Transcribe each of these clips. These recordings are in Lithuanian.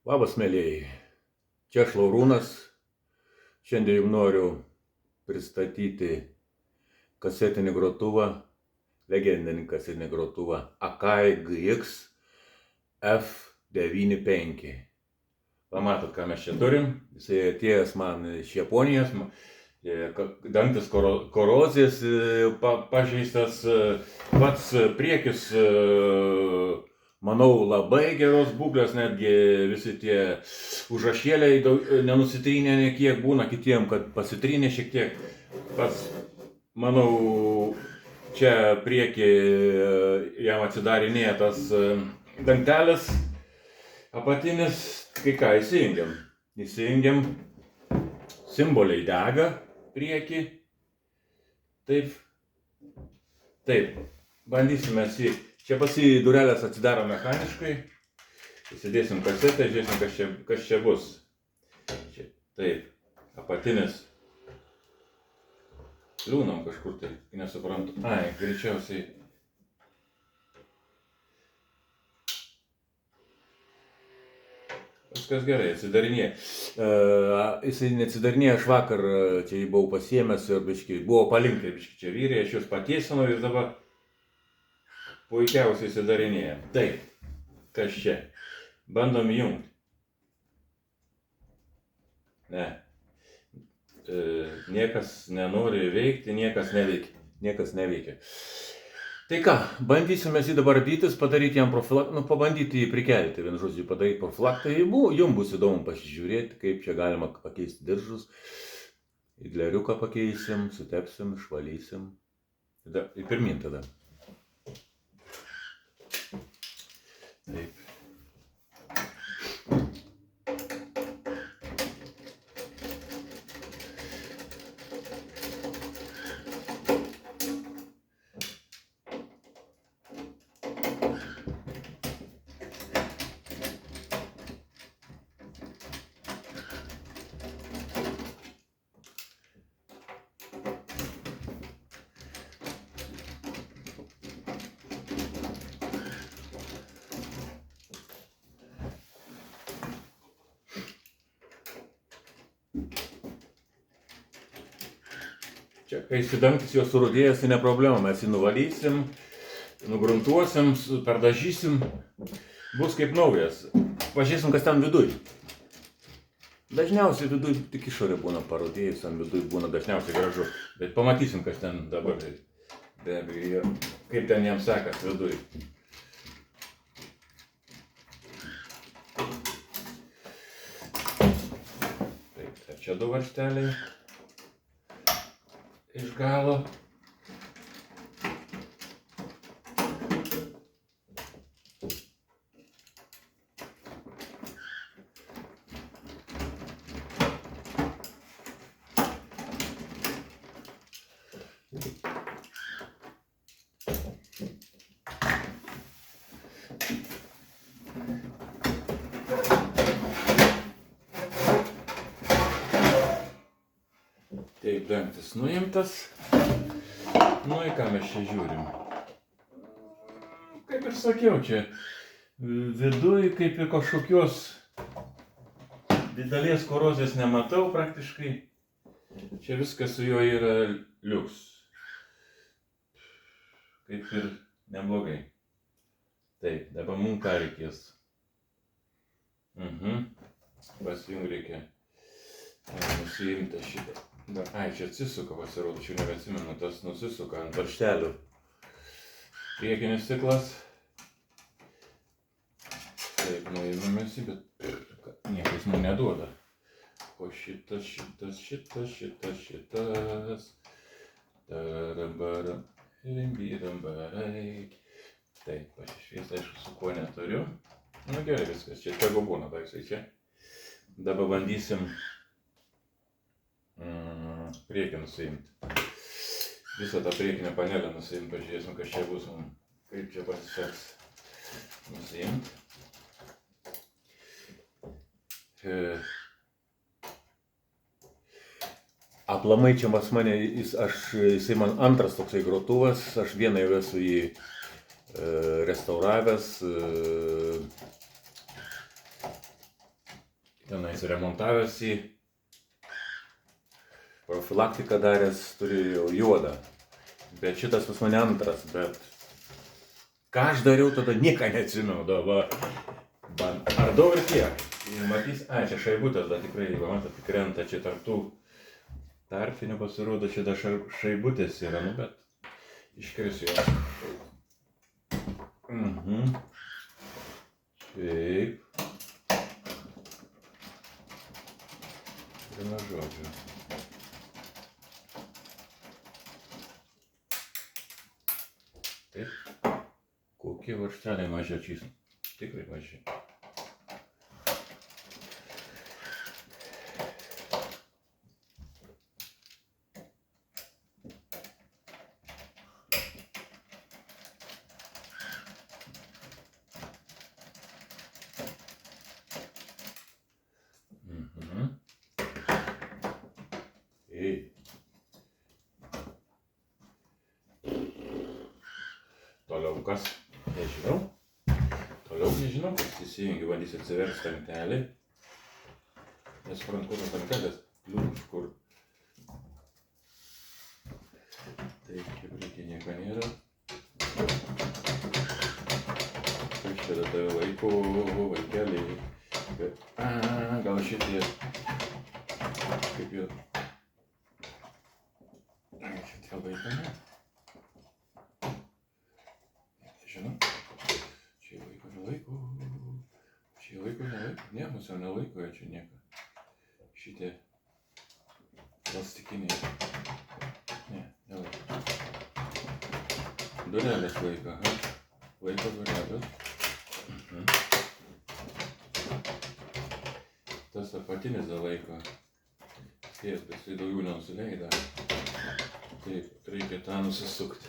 Labas, mėlyjei. Čia aš Laurūnas. Šiandien jums noriu pristatyti kasetinį grotuvą, legendinį kasetinį grotuvą Akai GX F95. Pamatot, ką mes čia turim. Jisai atėjęs man iš Japonijos. Dangtis korozijas pažeistas, pats priekis, manau, labai geros būklės, netgi visi tie užrašėliai nenusitrynė nekiek, būna kitiem, kad pasitrynė šiek tiek. Pats, manau, čia priekį jam atsidarinėja tas dangtelis apatinis, kai ką įsijungiam, simboliai dega priekį, taip, bandysime čia durelės atsidaro mechaniškai, įsidėsim kasetę, žiūrėsim, kas čia bus. Čia, taip, apatinis, liūnam kažkur, tai nesuprantu, greičiausiai. Viskas gerai, atsidarinėja. Jisai neatsidarinėja, aš vakar čia jį buvau pasiėmęs ir buvo palinkti čia vyriai, aš juos patiesinau ir dabar puikiausiai atsidarinėja. Taip, kas čia? Bandom jungti. Ne. Niekas nenori veikti, niekas neveikia. Tai ką, bandysime jį dabar ardytis, padaryti jam profilaktą, pabandyti jį prikelti, vienu žodžiu, padaryti profilaktą. Jums bus įdomu pasižiūrėti, kaip čia galima pakeisti diržus. Idleriuką pakeisim, sutepsim, išvalysim. Pirmyn tada. Taip. Čia, kai įsidangtis jo surudėjęs, tai ne problema, mes jį nuvalysim, nugruntuosim, perdažysim, bus kaip naujas. Pažiūrėsim, kas ten viduj. Dažniausiai viduj tik išorė būna parudėjus, ant viduj būna dažniausiai gražu, bet pamatysim, kas ten dabar, be abejo, kaip ten jam sekas viduj. Taip, čia du varžteliai iš galo. Taip, dangtis nuimtas. Nu, į ką mes čia žiūrim. Kaip ir sakiau, čia viduj kaip ir kažkokios didelės korozijos nematau praktiškai. Čia viskas su juo yra liuks. Kaip ir neblogai. Taip, dabar mums ką reikės. Pasijung reikia nusiimti šitą. Čia atsisuka, pasirodo, čia nebeatsimenu, tas nusisuka ant varžtelių. Priekinis stiklas. Taip, nuėmėmės, bet niekas mums neduoda. O šitas. Tarambarai. Taip, aš išvies, aišku, su kuo neturiu. Nu gerai, viskas, čia tegu būna, taisai čia. Dabar bandysim priekį nusiimti. Visą tą priekinę panelę nusiimti, pažiūrėsim, kas čia bus, kaip čia pasiseks nusiimti. Aplamai čia pas mane, jisai man antras toksai grotuvas, aš vieną jau esu jį restauravęs, tenais remontavęs į profilaktiką daręs, turėjau juodą. Bet šitas pas mane antras, bet ką aš dariau tada, nieką neatsimenu, dabar ardau ir tiek. Ir matys, čia šaibutės, dar tikrai, matot, krenta čia tarptų tarpinių pasirodo, čia dar šaibutės yra, nu bet iškrisiu jos. Šiaip. Viena žodžio. Taip. Kokie varžteliai mažiačiais. Tikrai maži. Toliau kas? Nežinau. Įsijungiu, bandysiu atsiversti tanktelį. Nesuprantu, kur tas tanktelis. Liūdus kur. Taip, kaip reikia, nieko nėra. Kaip šitą tave laiko, vaikeliai. Gal šitie. Kaip jau. Šitie laiko, ne? Nežinau. Čia laiko, nelaiko. Čia laiko, nelaiko. Ne, mūsų jau nelaiko, čia nieko. Šitie plastikiniai. Ne, nelaiko. Durelės laiko, laiko durelės. Tas apatinis dar laiko. Spės, bet jisai daugiau nenusileida. Taip, reikia tą nusisukti.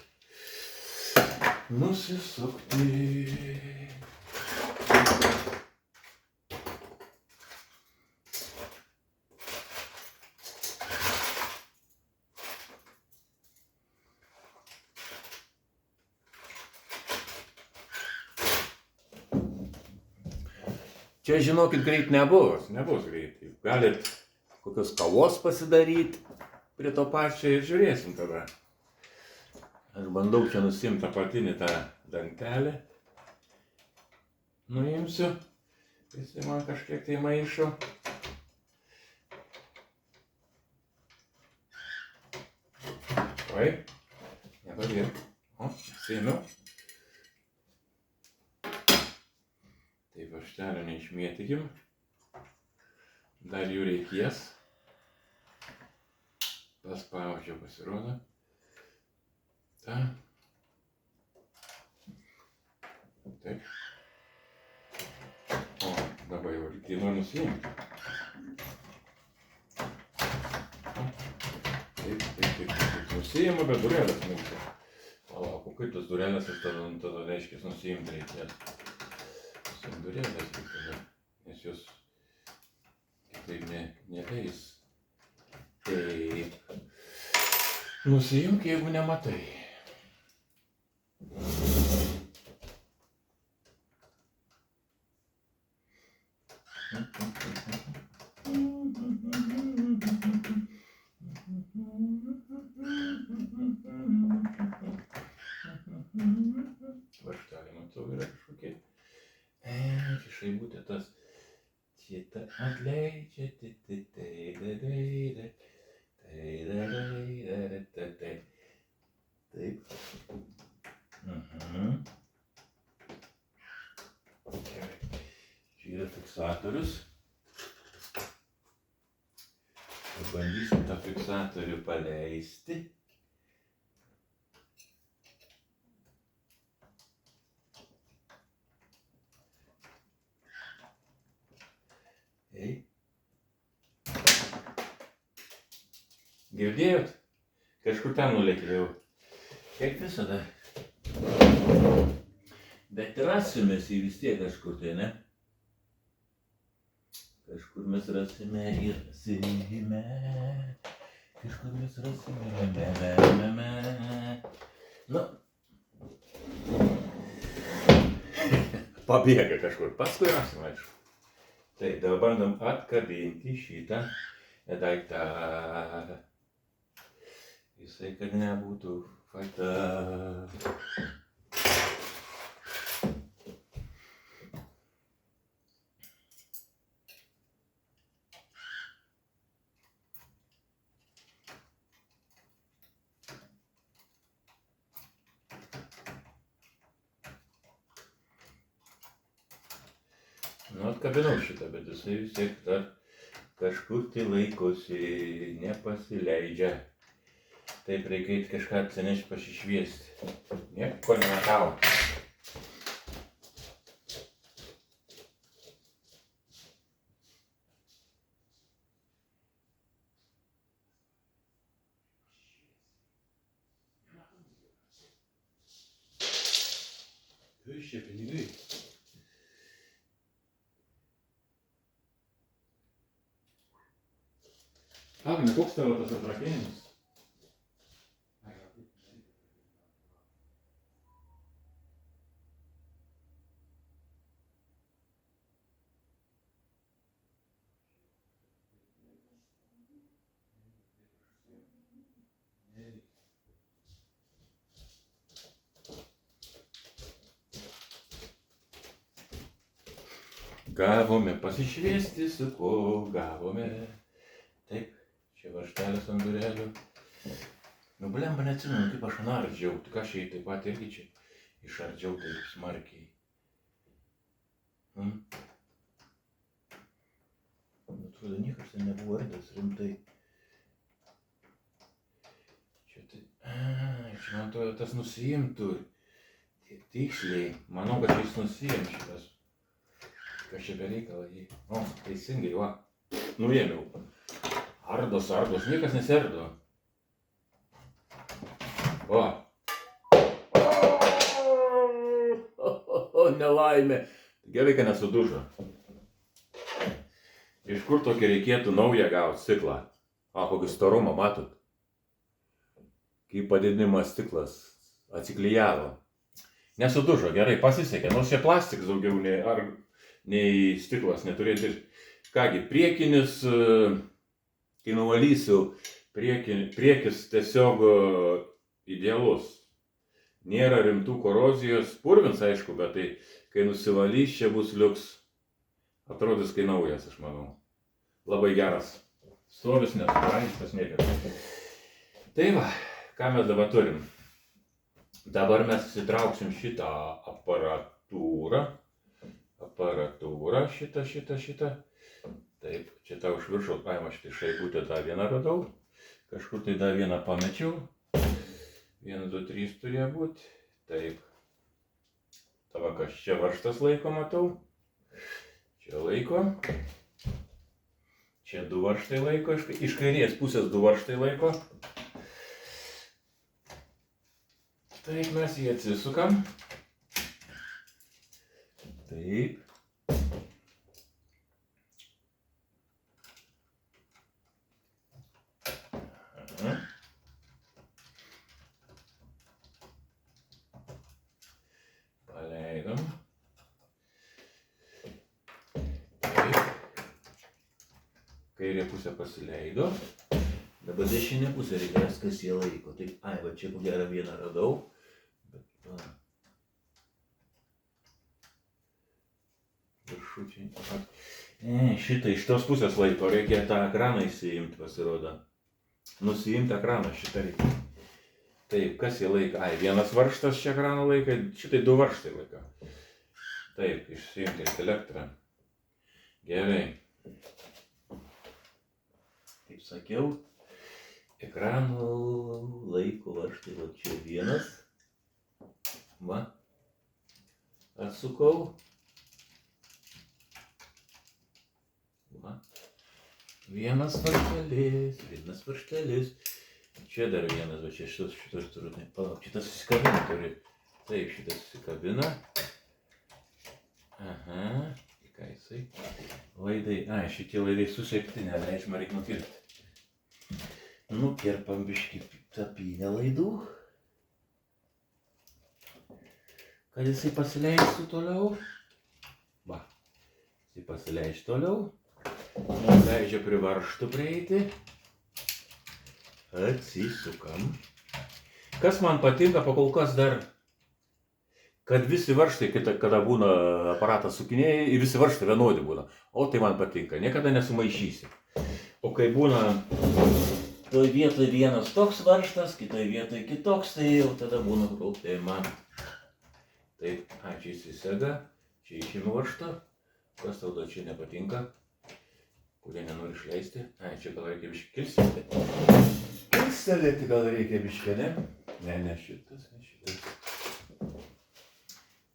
Čia, žinokit, greit nebus greit. Galit kokios kavos pasidaryti prie to pačio ir žiūrėsim tada. Aš bandau čia nusimti apatinį tą dangtelį. Nuimsiu. Jisai man kažkiek tai maišo. Oi, nepadėk. O, įsiėmiau. Taip, varžtelio neišmėtykim. Dar jų reikės. Paspaudžiau, pasirodo. Ta. Taip. O, dabar jau reikia noriu nusiimti. Taip. Nusiimu, bet durelės mūsų. Palauk, kaip tas durelės ir tada reiškia nusiimti reikės. Durelės reikia, nes jos kitaip neleis. Taip. Nusiimk, jeigu nematai. Varžteliai, matau, yra kažkokie. Šaibutė tas. Šitą atleidžia. Taip. Čia yra fiksatorius. Pabandysim tą fiksatorių paleisti. Girdėjot? Kažkur ten nulėkėjau. Kiek visada. Bet rasimės į vis tiek kažkur tai, ne? Kažkur mes rasime ir rasime. Kažkur mes rasime. Nu. Pabėga kažkur. Paskui rasim, aišku. Tai dabar bandom atkabinti šitą daiktą. Jisai, kad nebūtų fata. Nu, atkabinau šitą, bet jisai vis tiek dar kažkur tai laikosi, nepasileidžia. Taip reikia kažką atsinešti pasišviesti. Nieko nematau. Kas čia pinigai? Agne, koks tavo tas atrakėjimas? Gavome pasišviesti, su ko gavome. Taip, čia varžtelis ant durelių. Nu, blemba, neatsimenu, kaip aš nardžiau. Tik aš jai taip pat irgi čia išardžiau taip smarkiai. Atrodo, niekas ten nebuvo ardęs rimtai. Čia tai... Čia man to tas nusiimtų. Tiksliai. Manau, kad jis nusiim šitas. Kas čia bereikalą jį. O, teisingai, va. Nuėmiau. Ardos, niekas nesiardo. O. Nelaimė. Gerai, kad nesudužo. Iš kur tokį reikėtų naują gauti stiklą? O, kokį storumą, matot? Kaip padidinimas stiklas atsiklijavo. Nesudužo, gerai, pasisekė. Nors čia plastikas daugiau nei stiklas neturėtų. Kągi, priekinis, kai nuvalysiu, priekis tiesiog idealus. Nėra rimtų korozijos, purvins aišku, bet tai, kai nusivalys, čia bus liuks. Atrodys, kai naujas, aš manau. Labai geras. Stovis nesubraižytas niekas. Tai va, ką mes dabar turim? Dabar mes įsitrauksim šitą aparatūrą. Šitą. Taip, čia tą už viršaus paima šitą šaiputę, tą vieną radau. Kažkur tai dar vieną pamečiau. 1, 2, 3 turėjo būti. Taip. Tava kas čia varžtas laiko, matau. Čia laiko. Čia 2 varžtai laiko. Iš kairės pusės 2 varžtai laiko. Taip, mes jį atsisukam. Taip. Paleidom. Taip. Kairė pusė pasileido. Dabar dešinė pusė reikės, kas jie laiko. Taip, va čia ko gerą vieną radau. Šitą iš tos pusės laiko, reikia tą ekraną įsiimti, pasirodo. Nusiimti ekraną šitą reikia. Taip, kas jie laiko? Vienas varžtas čia ekraną laiko, šitai 2 varžtai laiko. Taip, išsiimti elektrą. Gerai. Kaip sakiau, ekranų laiko varžtai, va čia vienas. Va. Atsukau. Vienas varžtelis. Čia dar vienas, va čia šitas turiu. Palauk, šitas susikabina turi. Taip, šitas susikabina. Aha, į ką jisai? Laidai, šitie laidai susegti, neleidžiama, reikia nukirpti. Nukirpam biškį tapynę laidų. Kad jisai pasileistų toliau. Va. Tai pasileidžiu toliau. Mums leidžia prie varžtų prieiti. Atsisukam. Kas man patinka pakol kas dar, kad visi varžtai, kada būna aparatas sukinėjai, visi varžtai vienodi būna. O tai man patinka, niekada nesumaišysi. O kai būna toj vietoj vienas toks varžtas, kitoj vietoj kitoks, tai jau tada būna problema. Taip, čia įsisega, čia išimu varžtą. Kas tau čia nepatinka, kurie nenori išleisti. Čia gal reikia biškį kilstelėti. Kilstelėti gal reikia biškį, ne? Ne šitas, ne šitas.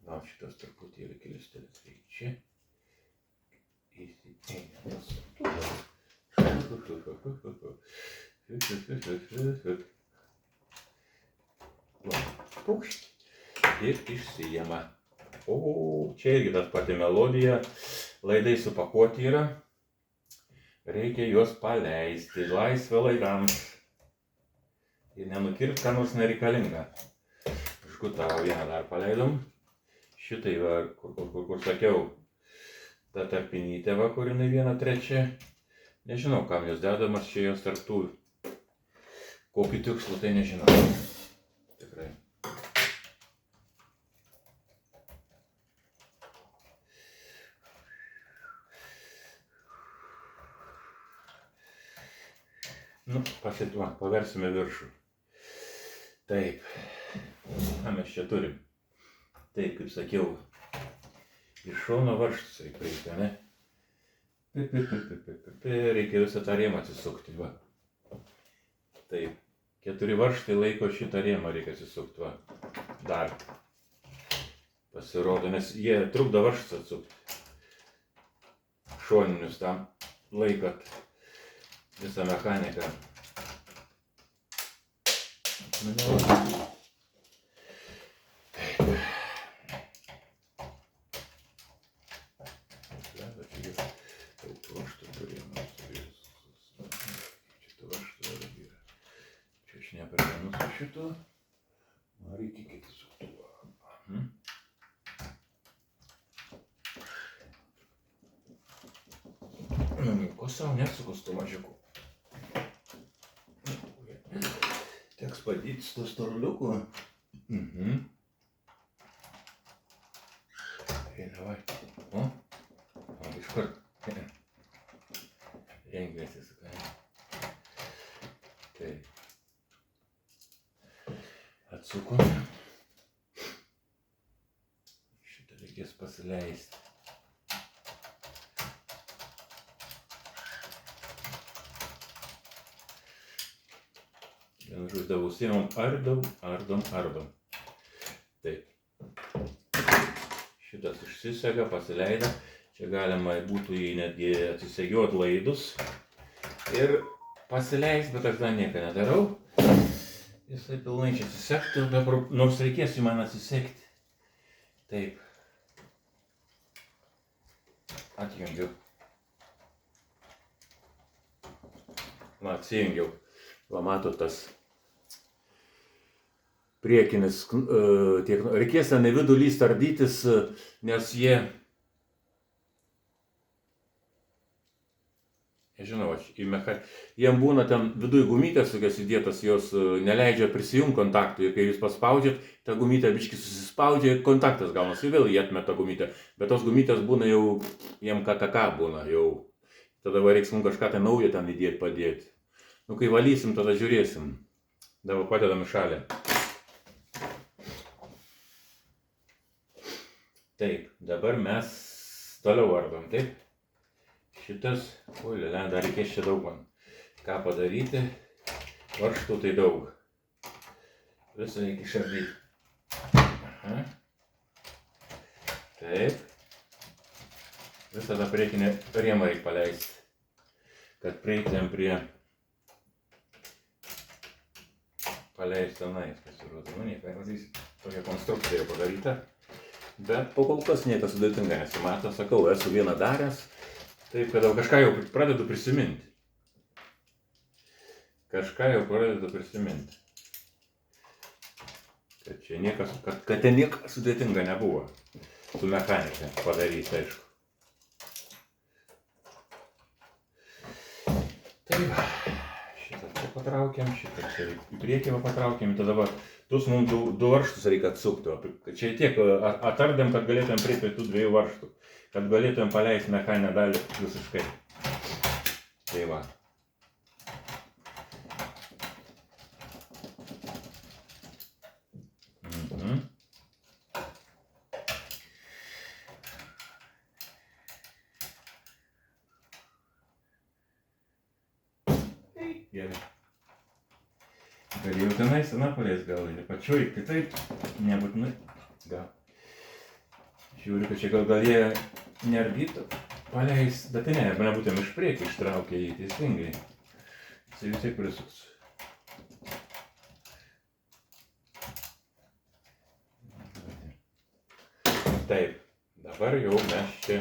Gal šitas truputėlį kilstelėti. Tai čia. Pukšt. Ir išsijama. O, čia irgi tas pati melodija. Laidai supakuoti yra. Reikia juos paleisti. Laisvė laidams. Ir nenukirpt, ką nors nereikalinga. Žgutavo vieną dar paleidom. Šitai va, kur sakiau, ta tarpinytė va, kur jinai 1/3. Nežinau, kam jos dedamas, čia jos tarptų. Kokiu tikslu, tai nežinau. Tikrai. Nu, paversime viršų. Taip. Ką mes čia turim? Taip, kaip sakiau, iš šono varžtus reikia, ne? Reikia visą tą rėmą atsisukti, va. Taip, 4 varžtai laiko šitą rėmą reikia atsisukti, va. Dar. Pasirodo, nes jie trukdo varžtus atsukti. Šoninius tam laikat visą mechaniką. Šito, reikia kiek suktuo. Ko savo nesukus tų mažiukų. Teks padėti su to storuliuku. Davai. O, iškart. Rengėsi, sakai. Taip. Atsukom. Šitą reikės pasileisti. Vienu žodžiu, užsiimam ardom. Taip. Šitas išsisega, pasileida. Čia galima būtų jį netgi atsisegiuoti laidus. Ir pasileist, bet aš dar nieko nedarau. Jisai pilnai čia atsisektų, nors reikės jį man atsisekti. Taip. Atjungiu. Va, atsijungiau. Va, matot tas priekinis. Reikės ten į vidų lyst ardytis, nes jie... Nežinau, jiem būna ten viduj gumytės tokias įdėtas, jos neleidžia prisijungti kontaktui. Ir kai jūs paspaudžiat, ta gumytė biškį susispaudžia, kontaktas gaunasi, vėl jie atmeta gumytę. Bet tos gumytės būna jau, jiem KKK būna jau. Tada reiks mums kažką tai naujo ten įdėti, padėti. Nu, kai valysim, tada žiūrėsim. Dabar padedam į šalį. Taip, dabar mes toliau ardom, taip? Šitas, oi, lėlė, dar reikės čia daug man. Ką padaryti? Varžtų tai daug. Visą reikia išardyti. Taip. Visą tą priekinę rėmą reikia paleisti. Kad prieitėm prie paleisti tenais, pasirodo. Nu, nieko, tokia konstrukcija padaryta. Bet po kol kas niekas sudėtinga nesimato. Sakau, esu vieną daręs. Taip, kad kažką jau pradedu prisiminti. Kad čia niekas, kad ten niekas sudėtinga nebuvo. Su mechanika padaryti, aišku. Tai va, šitą čia patraukiam, šitą čia į priekį patraukiam, tada va, tuos mums du varžtus reikia atsukti. Čia tiek atardėm, kad galėtumėm prieiti prie tų dviejų varžtų, kad galėtumėm paleisti mechaninę dalį visiškai. Tai va. Gerai. Galėjau tenais anapalės gal ir pačioj kitaip, nebūtinai. Gal. Žiūriu, kad čia gal jie neardytų paleis, bet ne, nebūtum iš priekį ištraukia jį teisingai. Jisai visai prisuks. Taip, dabar jau mes čia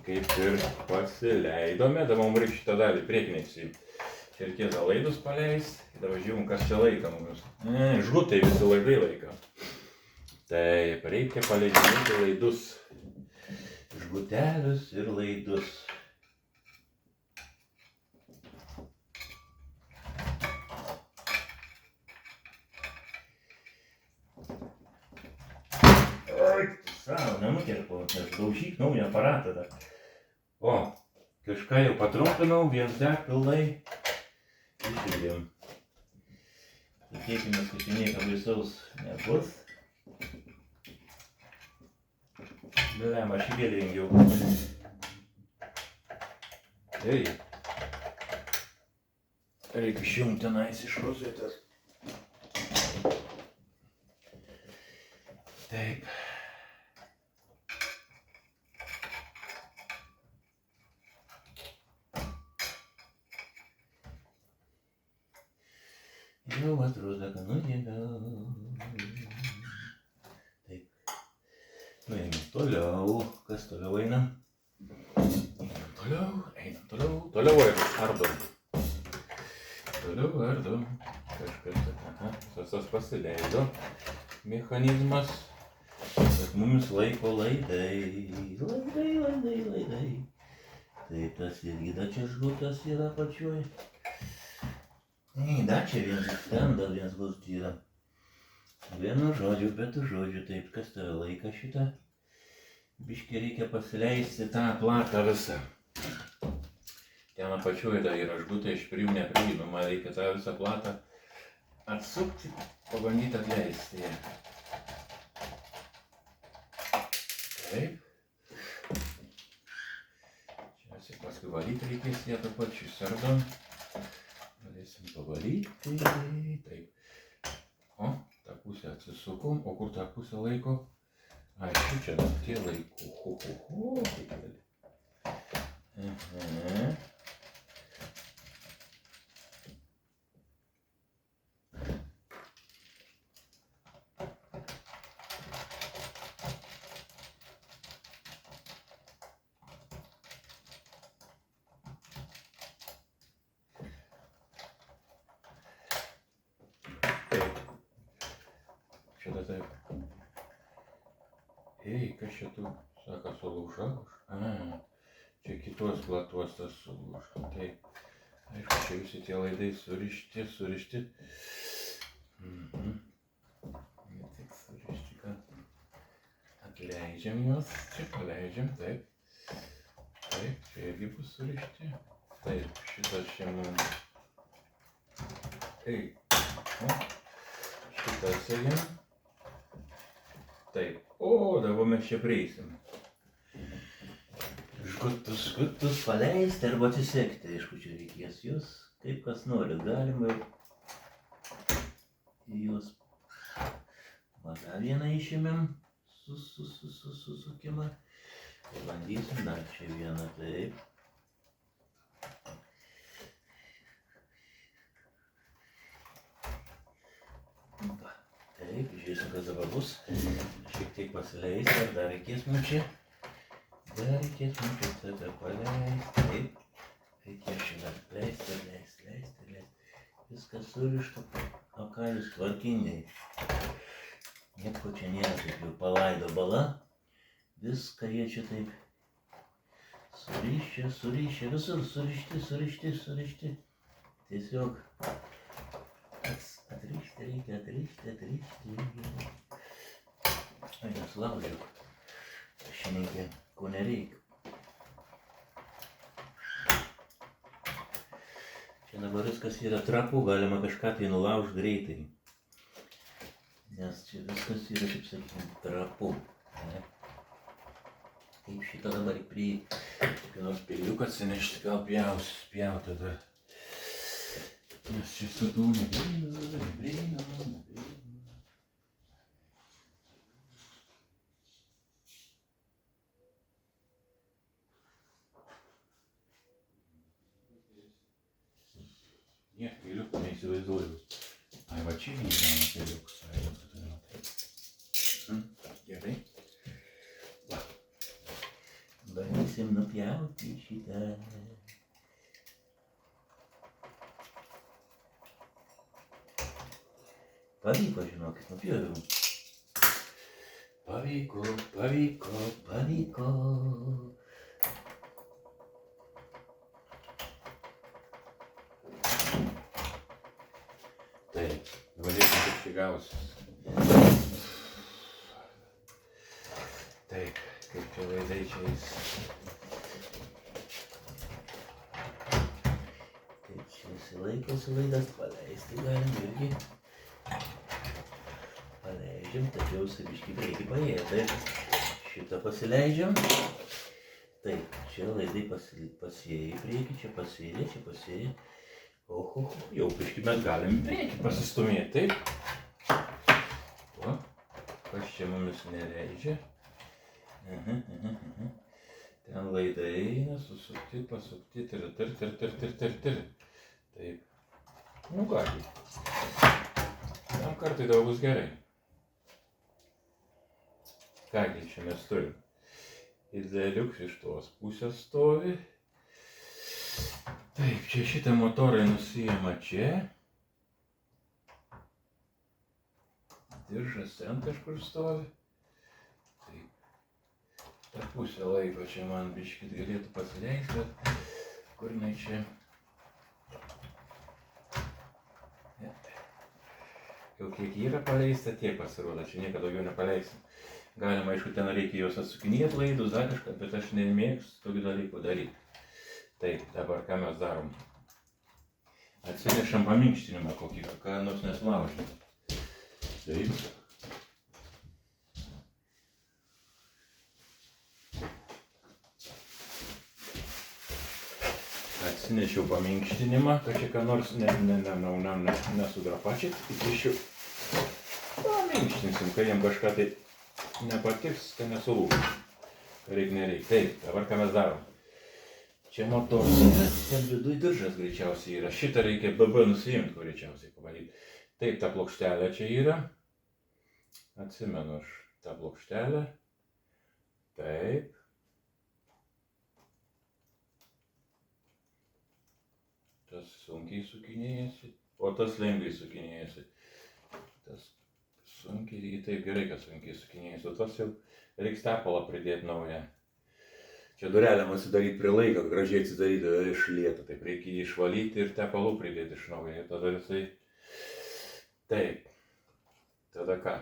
kaip ir pasileidome, dabar mums reikia šitą dalį priekiniai. Čia reikės laidus paleist, dabar žiūrim, kas čia laika mums. Žgutai visi laidai laika. Taip, reikia paleidinėti laidus. Žgutelius ir laidus. Oi, savo, nenukerpau, nes daužyk naują aparatą dar. O, kažką jau patrumpinau, viens dar pilnai. Išdėliam. Tikėkime, kad čia nieko baisaus nebus. Blem, aš vėl rengiau. Tai. Reikia išjungti tenais iš rozetės. Taip. Jau atrodo, kad nuėmiau. Taip. Nuėmėm toliau. Kas toliau einam? Einam toliau. Toliau ardom. Toliau ardom. Kažkas, aha, visas pasileido mechanizmas. Bet mums laiko laidai. Laidai. Taip, tas irgi čia žgutas yra pačioj. Da, čia vienas ten, dar vienas bus yra. Vienu žodžiu, betu žodžiu, taip, kas tave laika šitą. Biškį reikia pasileisti tą platą visą. Ten apačioje dar yra žgutai, iš prie jų nepriinu, man reikia tą visą platą atsukti, pabandyti atleisti ją. Taip. Čia paskui valyti reikės ją tą pačiu sardom. Galėsim pavalyti, taip. O, tą pusę atsisukom, o kur tą pusę laiko? Aišku, čia tie laiko. Kaip gali. Šitą taip. Ei, kas čia tu, sako, sulūža? Čia kitos platos tas sulūža. Taip. Aišku, čia visi tie laidai surišti. Ne tik surišti, kad atleidžiam juos. Čia paleidžiam, taip. Taip, čia irgi bus surišti. Taip, šitas čia mums. Ei, šitas sėgiam. Taip, o, dabar mes čia prieisim. Žgutus paleisti arba atsisekti, aišku, čia reikės jūs, kaip kas nori, galima jūs. Dar vieną išėmėm, susukimą. Bandysim dar čia vieną, taip. Taip, žiūrėsim, kas dabar bus. Šiek tiek pasileisti, ar dar reikės mums čia. Tada paleisti. Taip. Reikės šitą leisti. Viskas surišta. O ką jūs tvarkingai. Nieko čia nėra, taip jau palaido bala. Viską jie čia taip Surišę, visur surišti. Tiesiog atrišti reikia. Ai, nesulaužiau. Šininkė, ko nereikia. Čia dabar viskas yra trapu, galima kažką tai nulaužti greitai. Nes čia viskas yra, kaip sakykime, trapu. Ne? Kaip šitą dabar prie kokį nors peiliuką atsinešti, gal pjaut tada. Nes čia su tų neprieina. Nie, peiliukų neįsivaizduoju. Ai, va čia neįsivaizduoju peiliukus. Gerai. Va. Bandysim nupjauti šitą. Pavyko, žinokit, nupjoviau. Pavyko. Taip, važiuosim, kaip čia gausis. Taip, kaip čia laidai čia eis. Taip, čia įsilaikosi laidas, paleisti galim irgi. Paleidžiam, tačiau saviškai prieki paėję. Taip, šitą pasileidžiam. Taip, čia laidai pasėję į priekį, čia pasėję. Oho, jau prieškai mes galim į priekį pasistumėti, taip. O, kas čia mumis neleidžia. Ten laidai eina, susukti, pasukti, tir. Taip. Nu kągi. Tam kartai daug bus gerai. Kągi čia mes turim. Idealiuks iš tos pusės stovi. Taip, čia šitą motorą nusijama čia. Diržas ten kažkur stovi. Taip. Ta pusė laiko čia man biškit galėtų pasileisti, bet kur jinai čia. Jau kiek yra paleista, tiek pasirodo, čia nieko daugiau nepaleisim. Galima, aišku, ten reikia juos atsukinėti laidus, dar kažką, bet aš nemėgstu tokių dalykų daryti. Taip, dabar ką mes darom? Atsinešam paminkštinimą kokį, ką nors nesulaužim. Taip. Atsinešiau paminkštinimą, kad čia ką nors nesudrapačit. Įkišiu. Paminkštinsim, kai jam kažką tai nepatiks, tai nesulūžim. Nereik. Taip, dabar ką mes darom? Čia motoras yra, ten viduj diržas greičiausiai yra. Šitą reikia BB nusiimti, greičiausiai pavalyti. Taip, ta plokštelė čia yra. Atsimenu aš tą plokštelę. Taip. Tas sunkiai sukinėjasi, o tas lengvai sukinėjasi. Tas sunkiai, taip gerai, kad sunkiai sukinėjasi, o tas jau reiks tepalą pridėti naują. Čia durelėm atsidaryti prie laiko, gražiai atsidaryti iš lėto, taip reikia jį išvalyti ir tepalų pridėti iš naujo. Ir tada jisai... Taip. Tada ką?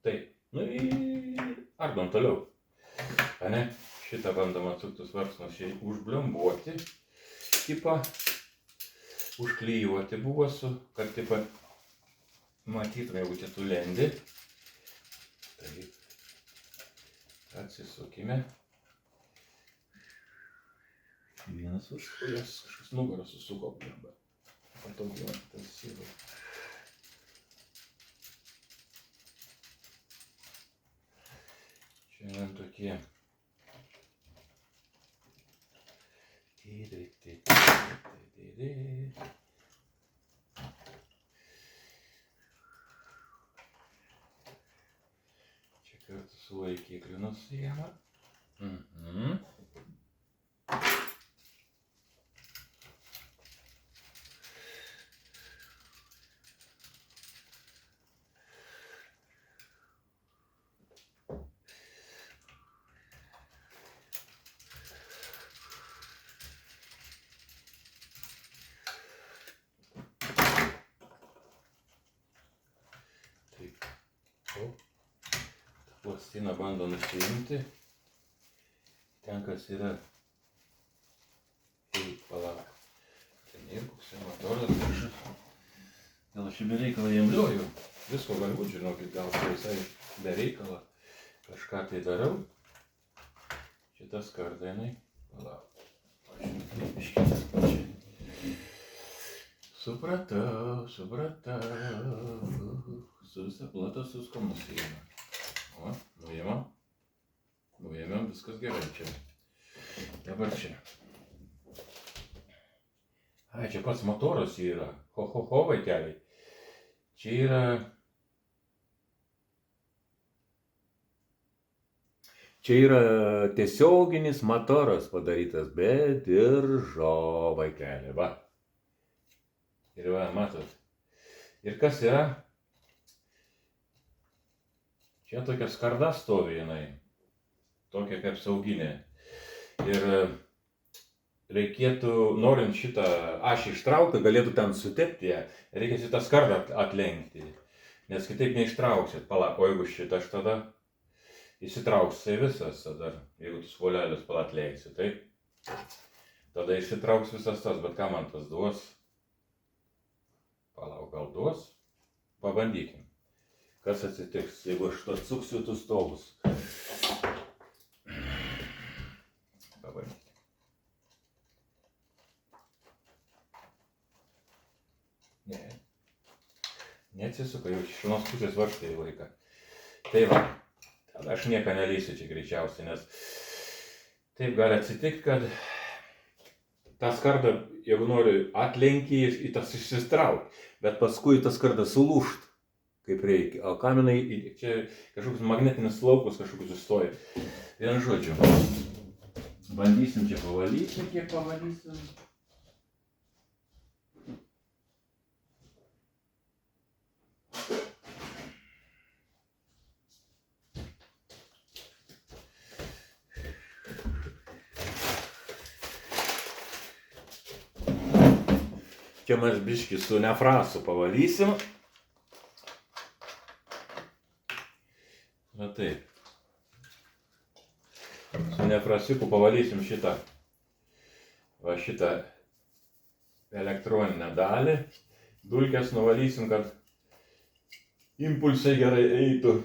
Taip. Nu ir ardom toliau. Ane? Šitą bandom atsuktus varsmus čia užblembuoti. Tipą. Užklijuoti buvo su, kad taip pat matytume, jeigu čia tu lendi. Taip. Atsisukime. Vienas užskujas, kažkas nugarą susuko blemba. Patogiau, tas sėdo. Čia man tokie. Čia kartu su laikikliu nusijama. Plastiną bando nusiimti. Ten kas yra. Palauk. Ten ir koks motoras gražus. Gal aš be reikalo jam liuoju. Visko gali būt, žinokit, gal tai visai be reikalo. Kažką tai darau. Šitas kardinai. Palauk. Supratau. Su visa plata susko nusiėmė. O, nuėmėm, viskas gerai čia. Dabar čia. Ai, čia pats motoras yra. Ho, vaikeliai. Čia yra... Čia yra tiesioginis motoras padarytas be diržo, vaikeli, va. Ir va, matot. Ir kas yra? Čia tokia skarda stovi jinai. Tokia kaip sauginė. Ir reikėtų, norint šitą ašį ištraukti, galėtų ten sutepti ją, reikia šitą skardą atlenkti. Nes kitaip neištrauksit. Palauk, o jeigu šitą aš tada įsitrauks tai visas, tada, jeigu tu svolelės palatleiksi, taip? Tada išsitrauks visas tas, bet ką man tas duos? Palauk, gal duos? Pabandykim. Kas atsitiks, jeigu aš atsuksiu tus stovus? Pabandykim. Ne. Neatsisuka, jau iš vienos pusės varštai į laiką. Tai va. Aš nieko neleisiu čia greičiausiai, nes taip gali atsitikti, kad tą skardą, jeigu nori, atlenki į tas išsistrauk, bet paskui tas skardas sulūžt, kaip reikia. O kaminai, čia kažkokius magnetinis laukus kažkokius sustoja. Vien žodžiu. Bandysim čia pavalyti, kiek pavalysim. Čia mes biškį su nefrasu pavalysim. Na taip. Su nefrasiuku pavalysim šitą. Va šitą elektroninę dalį. Dulkes nuvalysim, kad impulsai gerai eitų.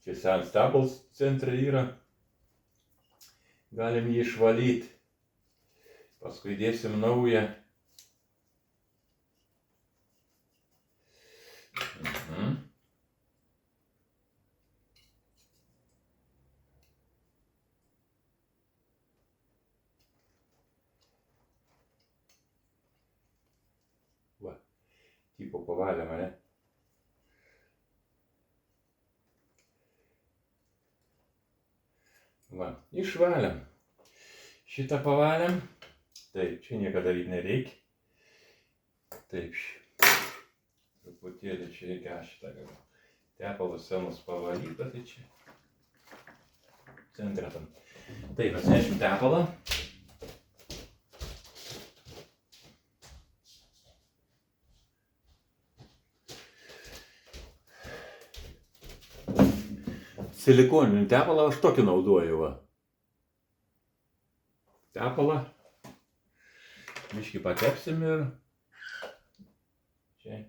Čia senas tepalas centre yra. Galim jį išvalyti. Paskui dėsim naują. Va, tipo pavalėm, ne? Va, išvalėm. Šitą pavalėm. Taip, čia nieko daryti nereikia. Taip, truputėlį čia reikia šitą galiu. Tepalas senas pavalyta, tai čia centre tam. Taip, atsinešim tepalą. Silikoninį tepalą aš tokį naudoju, va. Tepalą. Biškį patepsim ir čia.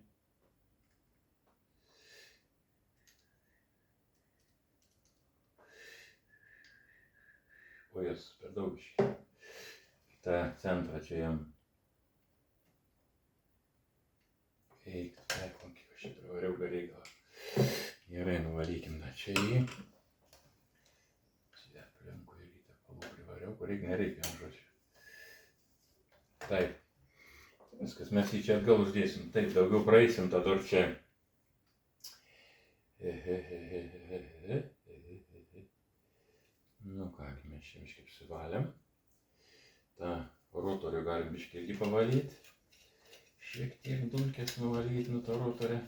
O jas per daug biškį. Tą centrą čia jam. Eik, kiek aš čia privariau be reikalo. Gerai, nuvalykim dar čia jį. Čia aplinkui rytą palų privariau, kur reikia, nereikia, ant žodžiu. Taip. Viskas, mes jį čia atgal uždėsim. Taip, daugiau praeisim, tada ir čia. Nu ką, mes čia biškį apsivalėm. tą rotorių galim biškį irgi pavalyti. Šiek tiek dulkės nuvalyti nuo to rotorio.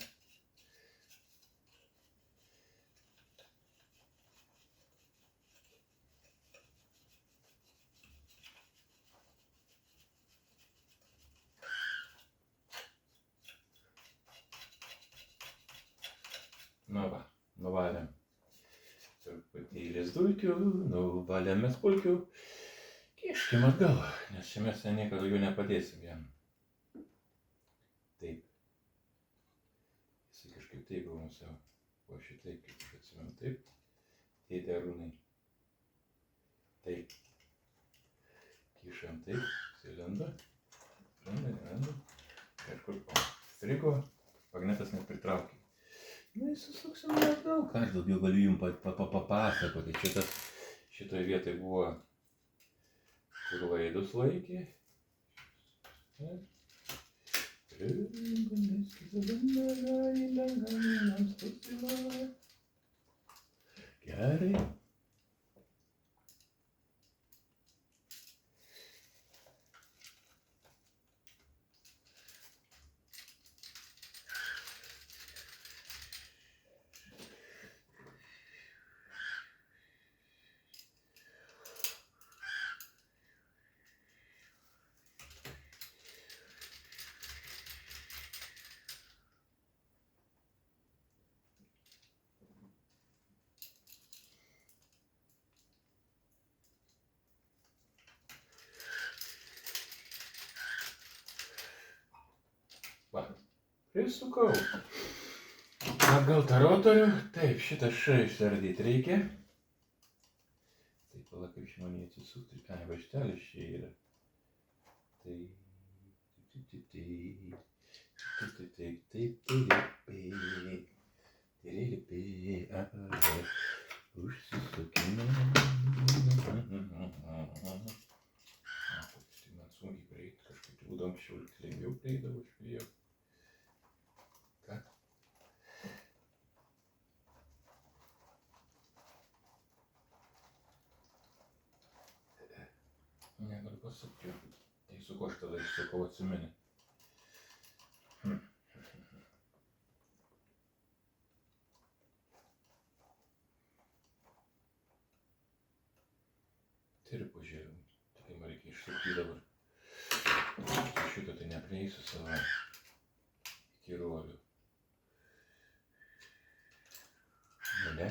Nu va, nuvalėm. Truputėlis dulkių, nuvalėme spulkių. Kiškim atgal, nes čia mes nieko daugiau nepadėsim jam. Taip. Jisai kažkaip taip buvo mums jau. O šitaip, kaip aš atsimenu, taip. Tėtė Arūnai. Taip. Kišam taip, silenda. Randa. Kažkur strigo, magnetas nepritraukė. Na, įsisuksim atgal. Ką aš daugiau galiu jums papasakoti. Šitoje vietoje buvo, kur laidus laikė. Gerai. Va, prisukau. Atgal tą rotorių. Taip, šitą išardyti reikia. Taip, pala kaip žmonė atsisukti. Ai, vaštelis čia yra. Užsisukime. Tai man sunkiai prieiti, kažkaip būdų anksčiau lengviau prieidavo, aš bijau. Ką? Negaliu pasakyti. Tai su ko aš tada išsukau, atsimeni. Tai ir pažiūrėjau. Tai man reikia išsukti dabar. Šitą tai neprieisiu savo iki rolių. Nu ne?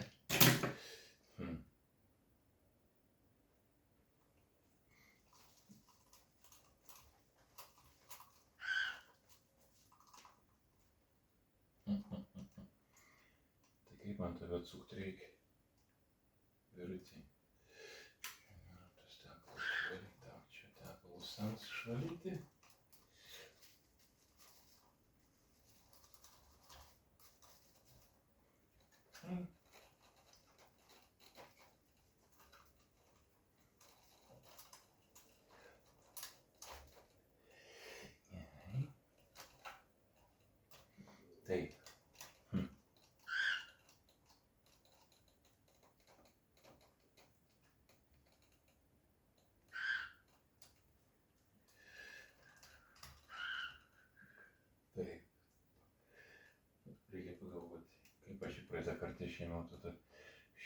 Tai kaip man tave atsukti reikia? Virutį. Tas tepalus švalyti, tau čia tepalus sans švalyti. Taip. Taip. Reikia pagalvoti, kaip aš į praeitą kartą išėmiau tada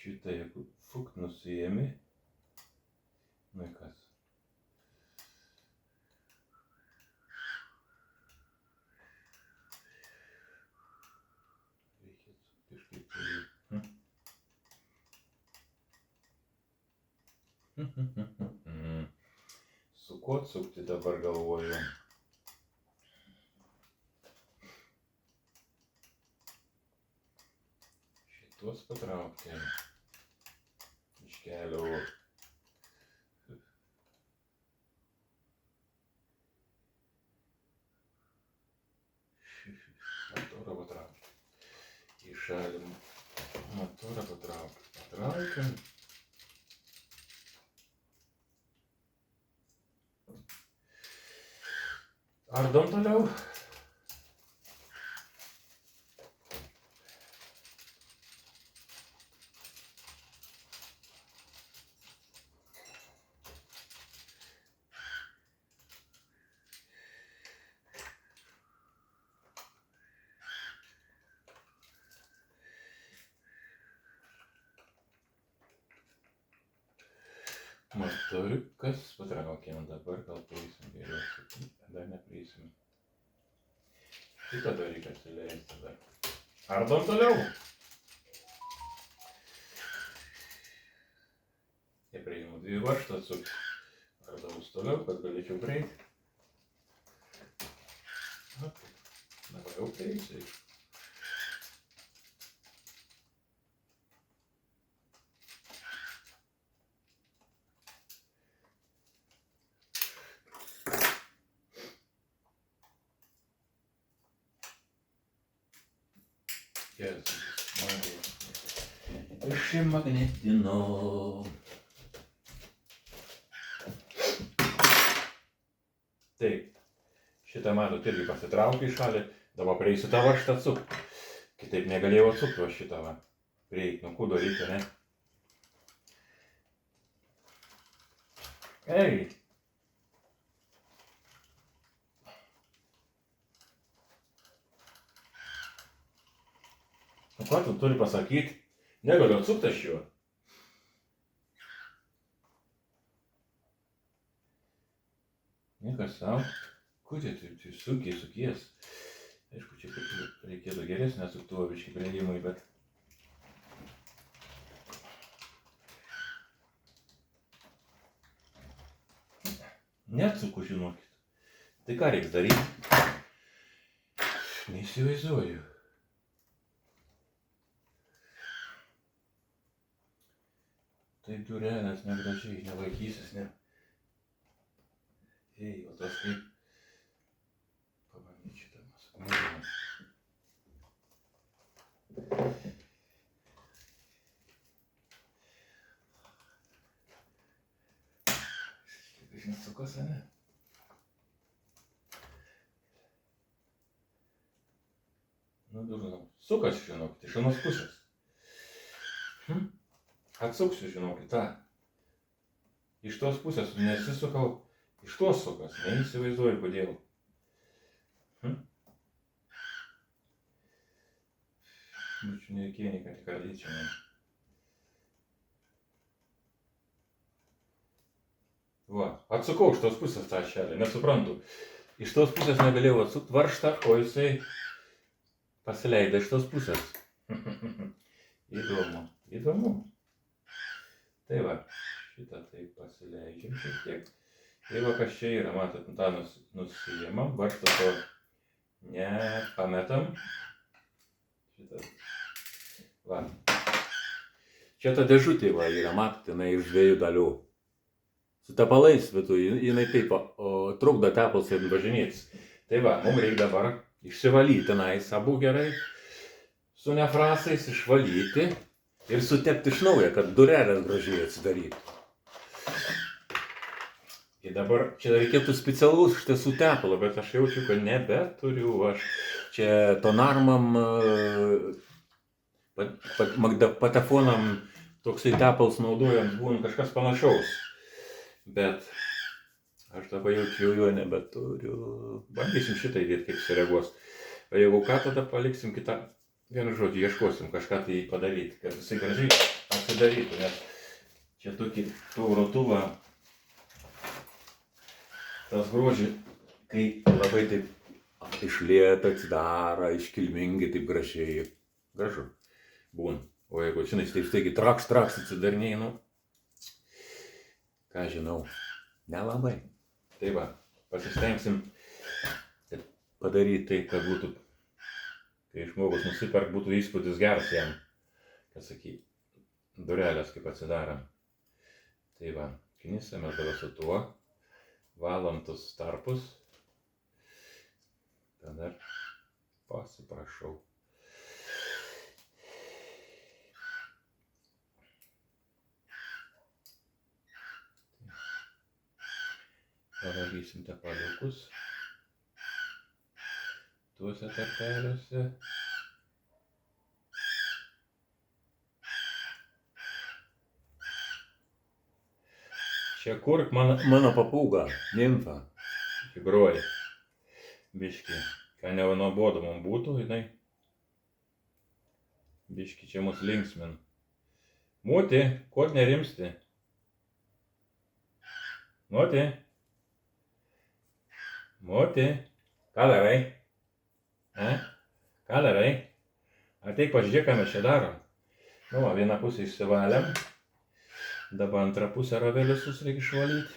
šitą, jeigu fukt nusiėmi. Nu ir kas? Reikia kažkaip tai... Su kuo atsukti dabar galvoju? Šitos patraukti iš kelio. Motorą patraukti. Į šalį motorą patraukti. Patraukiam. Ardom toliau. Motoriukas patraukėm, dabar gal prieisim geriau, dar neprieisim. Šitą dar reikia atsileisti dar. Ardom toliau. į varžtą atsukti. Ardaus toliau, kad galėčiau prieiti. Dabar jau prieisiu. Jėzus, Marija. Išsimagnetino. Taip, šitą matot irgi pasitraukiu į šalį, dabar prieisiu tą varžtą atsukti. Kitaip negalėjau atsukti va šitą va. Prieit, nu kudo reikia, ne? Ei! Nu ką tu turi pasakyti? Negaliu atsukti aš juo. Niekas savo. Kudė, tu sunkiai sukies. Aišku, čia reikėtų geresnę suktuvą biškį prieimui, bet... Neatsuku, žinokit. Tai ką reiks daryti? Neįsivaizduoju. Taip durelės negražiai, nevaikysis, ne. Ei, o tas kaip... Pabandyk šitą masakmėdimą. Kaip nesukas, ne? Nu, žinau. Sukas, žinokit, iš anos pusės. Atsuksiu, žinokit, tą. Iš tos pusės nesisukau, iš tos sukas, neįsivaizduoju kodėl. Būčiau nereikėjo nei ką tik ardyti čia man. Va, atsukau iš tos pusės tą šelį, nesuprantu. Iš tos pusės negalėjau atsukti varžtą, o jisai pasileido iš tos pusės. Įdomu, įdomu. Tai va, šitą taip pasileidžiam šiek tiek. Tai va, kas čia yra, matot, tą nusijimam, varžtą to nepametam. Šitą, va. Čia ta dėžutė va yra, matot, jinai iš 2 dalių. Su tepalais viduje, jinai taip trukdo tepalus ir važinėtis. Tai va, mums reikia dabar išsivalyti tenais abu gerai, su nefrasais išvalyti ir sutepti iš naujo, kad durelės gražiai atsidarytų. Ir dabar čia reikėtų specialaus iš tiesų tepalo, bet aš jaučiu, kad nebeturiu aš. Čia tonarmam, patefonam toksai tepalas naudojant būna kažkas panašaus. Bet aš dabar jaučiu jo nebeturiu. Bandysim šitą įdėti, kaip sureaguos. O jeigu ką, tada paliksim kitą, vienu žodžiu, ieškosim kažką tai padaryti, kad jisai gražiai atsidarytų, nes čia tokį rotuvą, tas grožį, kai labai taip iš lėto atsidaro, iškilmingai, taip gražiai, gražu būna. O jeigu, žinai, taip staigi traks atsidariniai, nu, ką žinau, nelabai. Tai va, pasistengsim padaryti tai, kad būtų, kai žmogus nusiperk, būtų įspūdis geras jam, kad sakyt, durelės kaip atsidaro. Tai va, knisame dabar su tuo, valom tus tarpus, tada pasiprašau. Pavalysim tepaliukus tuose tarpeliuose. Čia kurk mano papūga, nimfa, groja. Biški, ką nenuobodu man būtų, jinai. Biški čia mus linksmin. Mūti, ko nerimsti? Mūti. Mūti, ką darai? Ką darai? Ateik pažiūrėk, ką mes čia darom. Nu, vieną pusę išsivalėm. Dabar antrą pusę raveliusus reikia išvalyti.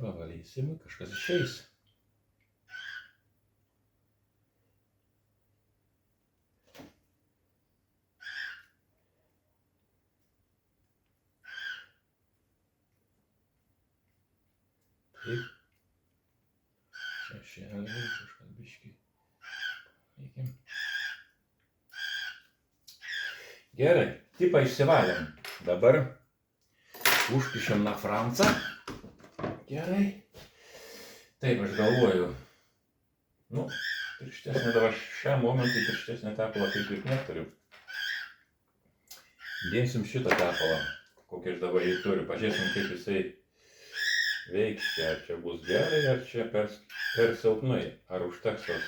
Pavalysim, kažkas išeis. Taip. Šešėlį, kažkas biškį. Eikim. Gerai, tipą išsivalėm. Dabar užkišam na Francą. Gerai. Taip, aš galvoju. Nu, tirštesnė dabar šiam momentui tirštesnė tepalą kaip ir neturiu. Dėsim šitą tepalą, kokį aš dabar jį turiu. Pažiūrėsim, kaip jisai veiks. Ar čia bus gerai, ar čia per silpnai, ar užteks tos.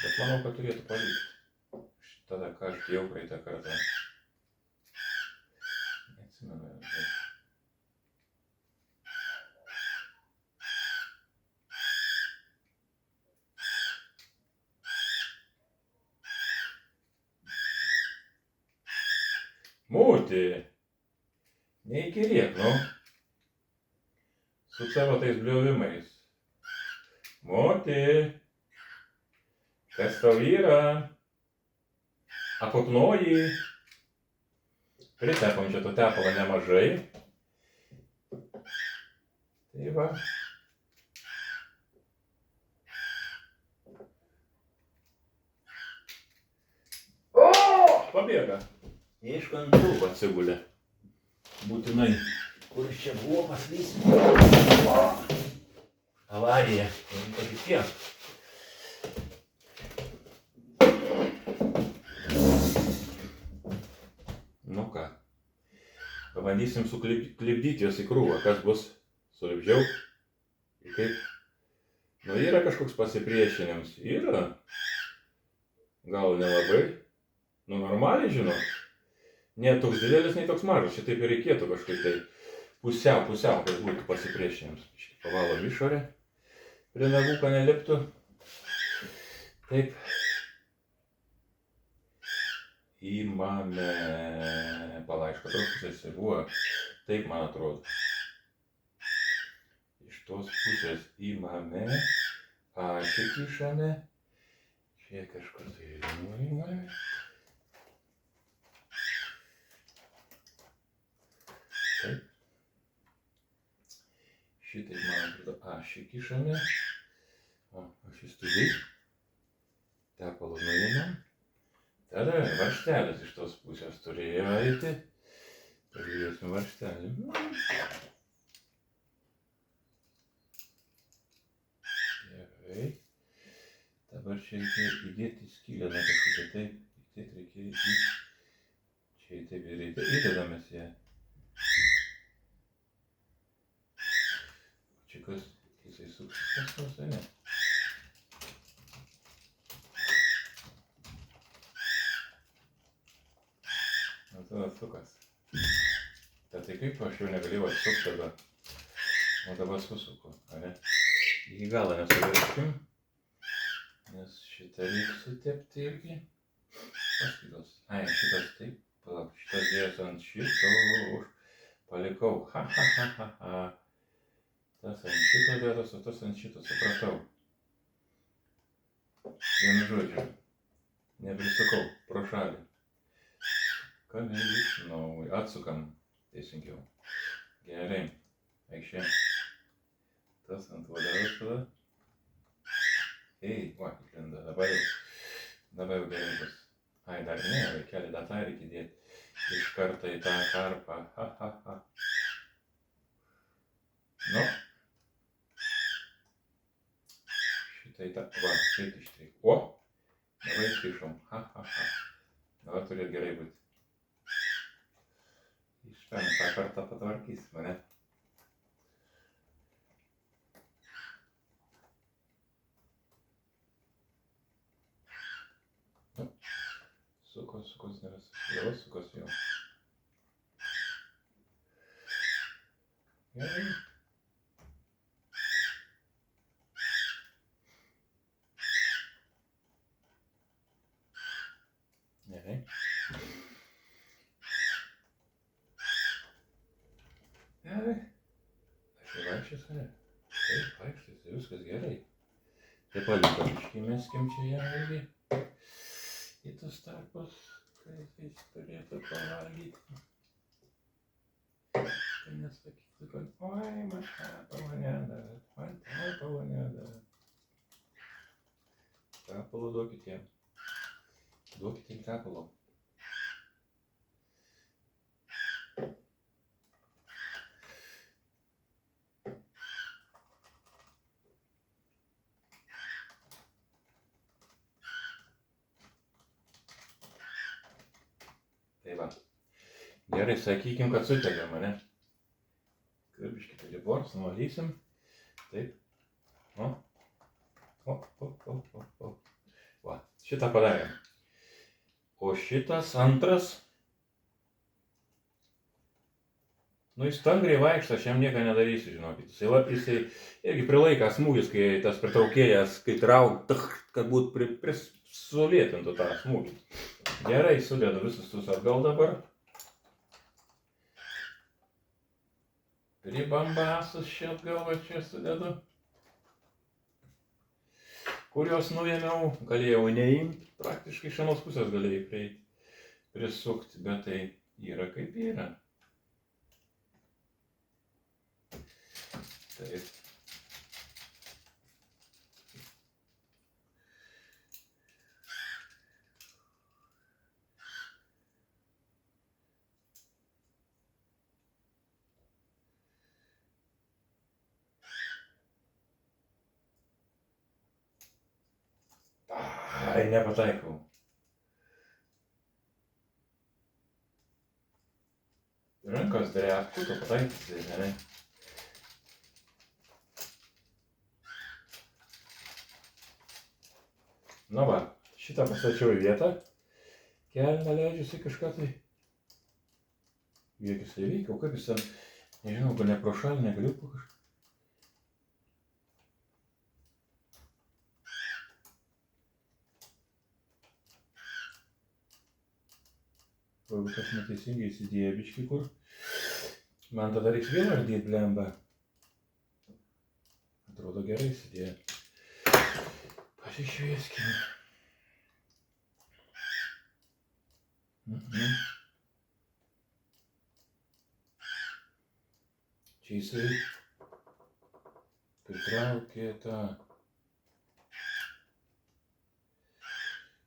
Bet manau, kad turėtų pavykti. Tada, ką aš dėjau praeitą kartą. Neatsimenu. Mūti, neįkyrėk, nu, su savo tais bliovimais. Mūti, kas tau yra? Apopnoji. Pritepam čia to tepalo nemažai. Tai va. O, pabėga. Iš kantų atsigulė. Būtinai. Kur čia buvo paslysim? Avarija. Patikėk. Nu ką. Pabandysim suklibdyti jos į krūvą. Kas bus? Sulipdžiau? Ir kaip? Nu yra kažkoks pasipriešinimas. Yra. Gal nelabai. Nu normaliai, žinau. Ne toks didelis, nei toks mažas. Šitaip ir reikėtų kažkaip tai pusiau, kad būtų pasipriešinimas. Pavalom išorę. Prie nagų, kad neliptų. Taip. Imame. Palaiško tos pusės buvo. Taip, man atrodo. Iš tos pusės imame. Ašį kišame. Čia kažkur tai nuimame. Taip. Šitai, man atrodo, ašį kišame. O, ašis turi. Tepalą nuimam. Tada varžtelis iš tos pusės turėjo eiti. Pažiūrėsim varžtelį. Gerai. Dabar čia reikia įdėti skylę, ne kažkokią taip. Įdėti reikia įdėti. Čia taip ir reikia. Įdedamės ją. Čia kas, jisai suksis kas nors, ne? Nu, tada sukas. Tai kaip aš jau negalėjau atsukti tada. O dabar susuku, ne? Iki galo nesuverškim. Nes šitą reikia sutepti irgi. Paskaitos. Ai, šitas taip. Palauk, šitas dėjęs ant šito. Palikau. Ha. Tas ant šito dėtas, o tas ant šito, supratau. Vienu žodžiu. Neprisukau, pro šalį. Ką nevyks nauja. Atsukam, teisingiau. Gerai. Aikšė. Tas ant vadovės tada. Ei, va, įklenda. Dabar jau gerai bus. Ai, dar ne, vaikelį datą reikia dėti. Iš karto į tą karpą. Ha. Nu. Šitai tą, va, taip ištreik. O, dabar iškišom. Ha. Dabar turėt gerai būti. Išpėm, tą kartą patvarkys mane. Nu. Sukos neras. Jau sukos jau. Gerai. Gerai. Aš jau vaikščiosiu, ne? Taip, vaikščiosiu, viskas gerai. Taip paliko, biškį meskim čia ją irgi. Į tus tarpus, kai jis turėtų pavalgyti. Tai nesakytų, kad oi, man tepalo nedavė, man tepalo nedavė. Tepalo duokit jam. Duokit jam tepalo. Tai va. Gerai, sakykim, kad sutepėm, ne? Biškį pridibors, nuvalysim. Taip. O. Va, šitą padarėm. O šitas antras. Nu, jis stangriai vaikšto, aš jam nieko nedarysiu, žinokit. Jisai irgi prilaika smūgis, kai tas pritraukėjas, kai kad būt sulėtintų tą smūgį. Gerai, sudedu visus tus atgal dabar. Pribambasus čia atgal va čia sudedu. Kurios nuėmiau, galėjau neimti, praktiškai iš vienos pusės galėjau prieiti, prisukti, bet tai yra kaip yra. Taip. Ai, nepataikau. Rankos drėbtų, tu pataikysi, ne? Nu va, šitą pastačiau į vietą. Kelną leidžiuosi kažką tai. Jėkis tai veikia, o kaip jis ten, nežinau, gal ne pro šalį, negaliu po kažką. O jeigu tas neteisingai įsidėjo biškį kur, man tada reiks vėl ardyti blembą. Atrodo gerai įsidėjo. Pasišvieskime. Čia jisai pritraukė tą.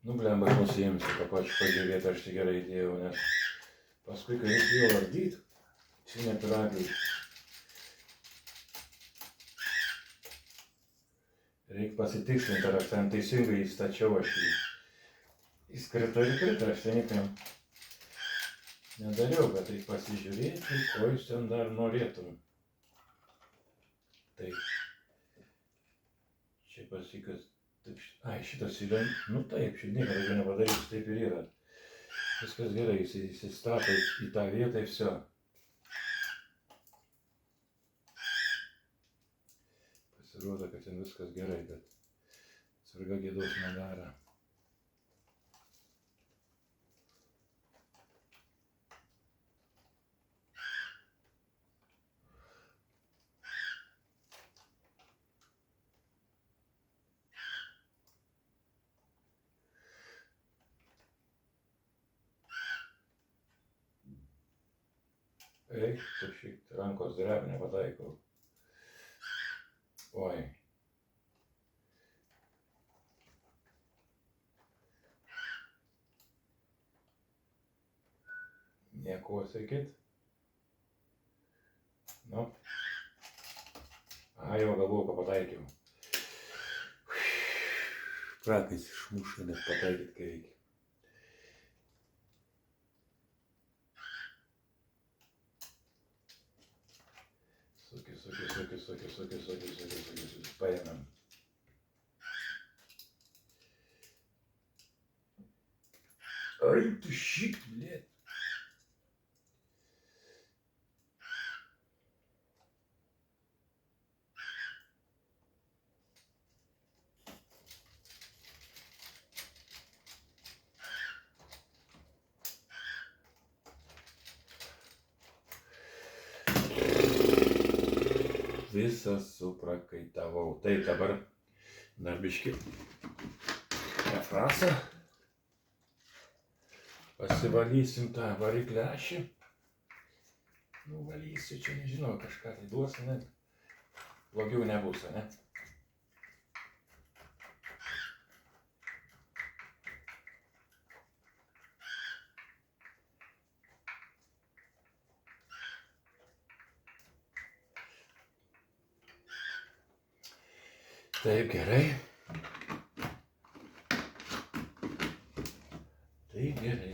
Nu, blemba, aš nusiimsiu tą pačią padėvėtą, aš tai gerai įdėjau, nes paskui, kai jis vėl ardyti, čia nepiragai. Reikia pasitikslinti, ar aš ten teisingai įstačiau aš jį. Jis krito ir krito, aš ten niekam nedariau, bet reikia pasižiūrėti, ko jis ten dar norėtų. Taip. Čia pasikas. Ai, šitas yra, nu taip, šit nieko daugiau nepadarysiu, taip ir yra. Viskas gerai, jis įsistato į tą vietą ir viso. Pasirodo, kad ten viskas gerai, bet sarga gėdos nedaro. Eik, tu šit rankos dreb nepataikau. Oi. Nieko sakyt. Nu. Ai, jau galvoju, ką pataikiau. Prakais išmuša, nes pataikyt, kai reikia. Suki, paėmėm. Ai, tu šik, blėt. visas suprakaitavau. Tai dabar dar biški refrasą. Pasivalysim tą variklį ašį. Nuvalysiu, čia nežinau, kažką tai duos, ne? Blogiau nebus, ne? Taip, gerai. Taip, gerai.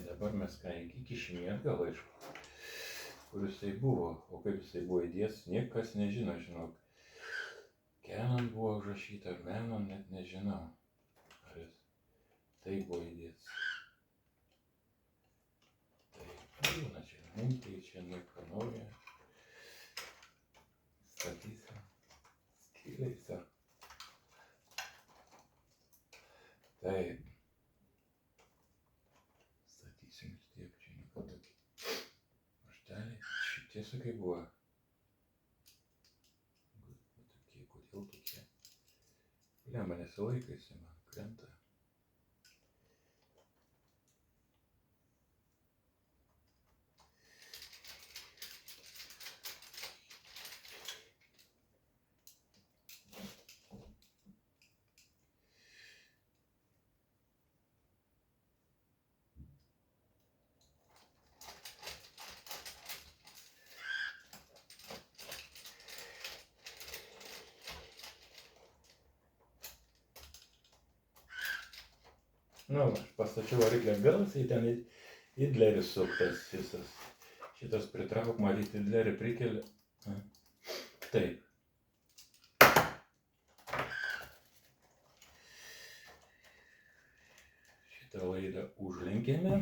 Dabar mes ką įkišim į atgal, aišku. Kur jisai buvo, o kaip jisai buvo įdės, niekas nežino, žinok. Canon buvo užrašyta, ar Menon, net nežinau. Ar jis tai buvo įdės. Taip, būna čia, munkiai, čia nieko naujo. Statysim, skiriaisa. Taip. Statysim vis tiek, čia nieko tokį. Rašteliai, šitie sakai buvo. Tokie, kodėl tokie? Lemba nesilaikaisi, man krenta. Nu, aš pastačiau variklį atgal, jisai ten idleris suktas visas. Šitas pritrauk, matyti, idlerį prikelia. Taip. Šitą laidą užlenkėme,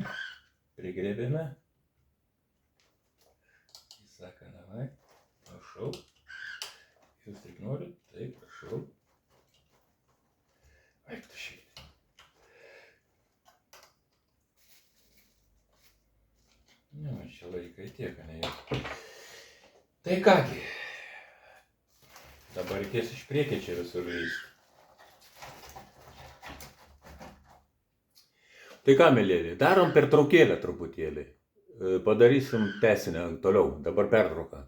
prigrėbėme. Jis sako, davai, prašau. Jūs tik norit, taip, prašau. Eik tu šitai. Nu, čia laikai tiek, ne jau. Tai kągi, dabar reikės iš priekio čia visur lįsti. Tai ką, mėlėlį, darom pertraukėlę truputėlį. Padarysim tęsinę toliau, dabar pertrauką.